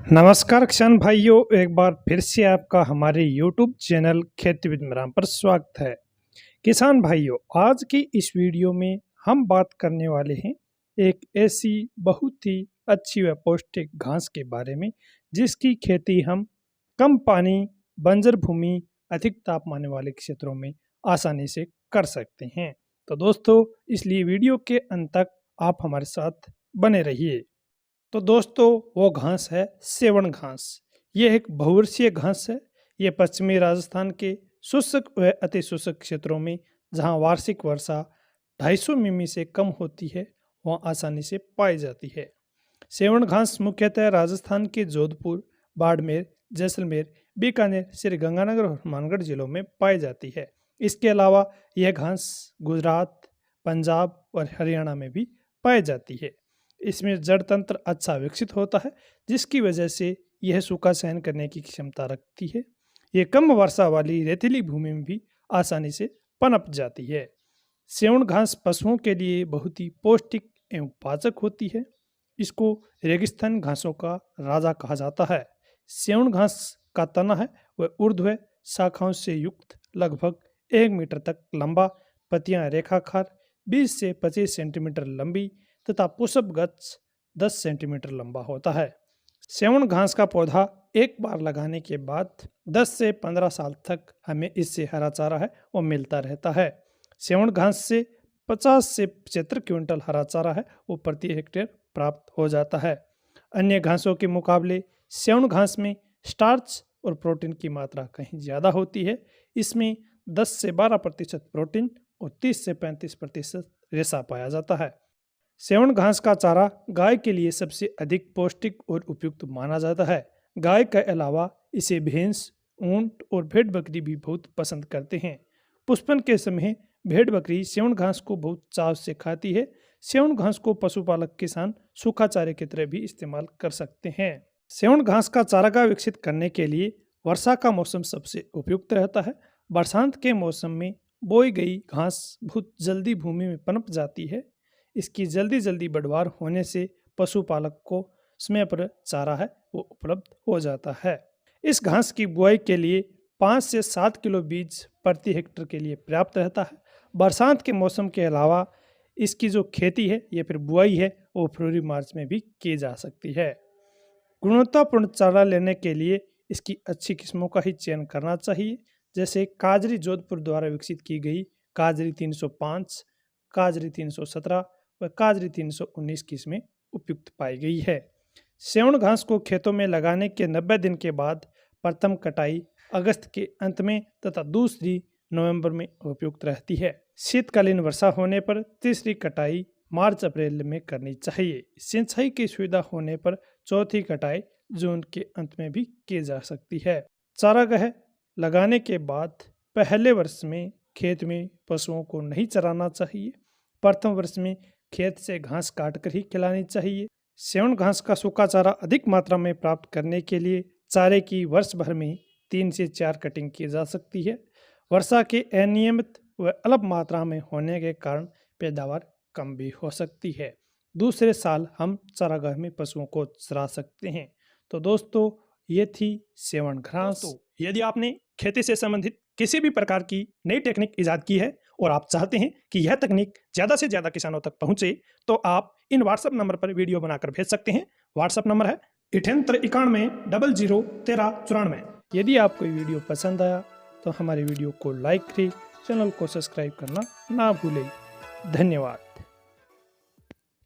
नमस्कार किसान भाइयों, एक बार फिर से आपका हमारे YouTube चैनल खेती विद मेराम पर स्वागत है। किसान भाइयों, आज की इस वीडियो में हम बात करने वाले हैं एक ऐसी बहुत ही अच्छी व पौष्टिक घास के बारे में जिसकी खेती हम कम पानी, बंजर भूमि, अधिक तापमान वाले क्षेत्रों में आसानी से कर सकते हैं। तो दोस्तों, इसलिए वीडियो के अंत तक आप हमारे साथ बने रहिए। तो दोस्तों, वो घास है सेवण घास। ये एक बहुवर्षीय घास है। ये पश्चिमी राजस्थान के शुष्क व अति शुष्क क्षेत्रों में, जहाँ वार्षिक वर्षा 250 मिमी से कम होती है, वहाँ आसानी से पाई जाती है। सेवण घास मुख्यतः राजस्थान के जोधपुर, बाड़मेर, जैसलमेर, बीकानेर, श्रीगंगानगर और हनुमानगढ़ जिलों में पाई जाती है। इसके अलावा यह घास गुजरात, पंजाब और हरियाणा में भी पाई जाती है। इसमें जड़ तंत्र अच्छा विकसित होता है, जिसकी वजह से यह सूखा सहन करने की क्षमता रखती है। ये कम वर्षा वाली रेतीली भूमि में भी आसानी से पनप जाती है। सेवण घास पशुओं के लिए बहुत ही पौष्टिक एवं पाचक होती है। इसको रेगिस्तान घासों का राजा कहा जाता है। सेवण घास का तना है वह ऊर्ध्व शाखाओं से युक्त, लगभग 1 मीटर तक लंबा, पत्तियां रेखाकार, 20 से 25 सेंटीमीटर लंबी तथा पुष्प गच्छ 10 सेंटीमीटर लंबा होता है। सेवण घास का पौधा एक बार लगाने के बाद 10 से 15 साल तक हमें इससे हरा चारा है वो मिलता रहता है। सेवण घास से 50 से 75 क्विंटल हरा चारा है वो प्रति हेक्टेयर प्राप्त हो जाता है। अन्य घासों के मुकाबले सेवण घास में स्टार्च और प्रोटीन की मात्रा कहीं ज़्यादा होती है। इसमें 10 से 12% प्रोटीन और 30 से 35% रेशा पाया जाता है। सेवण घास का चारा गाय के लिए सबसे अधिक पौष्टिक और उपयुक्त माना जाता है। गाय के अलावा इसे भैंस, ऊंट और भेड़ बकरी भी बहुत पसंद करते हैं। पुष्पन के समय भेड़ बकरी सेवण घास को बहुत चाव से खाती है। सेवण घास को पशुपालक किसान सूखा चारे की तरह भी इस्तेमाल कर सकते हैं। सेवण घास का चारागाह विकसित करने के लिए वर्षा का मौसम सबसे उपयुक्त रहता है। बरसात के मौसम में बोई गई घास बहुत जल्दी भूमि में पनप जाती है। इसकी जल्दी बढ़वार होने से पशुपालक को समय पर चारा है वो उपलब्ध हो जाता है। इस घास की बुआई के लिए 5 से 7 किलो बीज प्रति हेक्टेयर के लिए पर्याप्त रहता है। बरसात के मौसम के अलावा इसकी जो खेती है या फिर बुआई है वो फरवरी मार्च में भी की जा सकती है। गुणवत्तापूर्ण चारा लेने के लिए इसकी अच्छी किस्मों का ही चयन करना चाहिए, जैसे काजरी जोधपुर द्वारा विकसित की गई काजरी 305, काजरी 317 व काजरी 319 किस्में उपयुक्त पाई गई है। सेवण घास को खेतों में लगाने के 90 दिन के बाद प्रथम कटाई अगस्त के अंत में तथा दूसरी नवंबर में उपयुक्त रहती है। शीतकालीन वर्षा होने पर तीसरी कटाई मार्च अप्रैल में करनी चाहिए। सिंचाई की सुविधा होने पर चौथी कटाई जून के अंत में भी की जा सकती है। चारागाह लगाने के बाद पहले वर्ष में खेत में पशुओं को नहीं चराना चाहिए। प्रथम वर्ष में खेत से घास काटकर ही खिलानी चाहिए। सेवण घास का सूखा चारा अधिक मात्रा में प्राप्त करने के लिए चारे की वर्ष भर में 3 से 4 कटिंग की जा सकती है। वर्षा के अनियमित व अल्प मात्रा में होने के कारण पैदावार कम भी हो सकती है। दूसरे साल हम चारागाह में पशुओं को चरा सकते हैं। तो दोस्तों, ये थी सेवण घास। यदि आपने खेती से संबंधित किसी भी प्रकार की नई टेक्निक इजाद की है और आप चाहते हैं कि यह तकनीक ज़्यादा से ज़्यादा किसानों तक पहुंचे, तो आप इन व्हाट्सएप नंबर पर वीडियो बनाकर भेज सकते हैं। व्हाट्सएप नंबर है 7891001394। यदि आपको ये वीडियो पसंद आया तो हमारे वीडियो को लाइक करें, चैनल को सब्सक्राइब करना ना भूलें। धन्यवाद।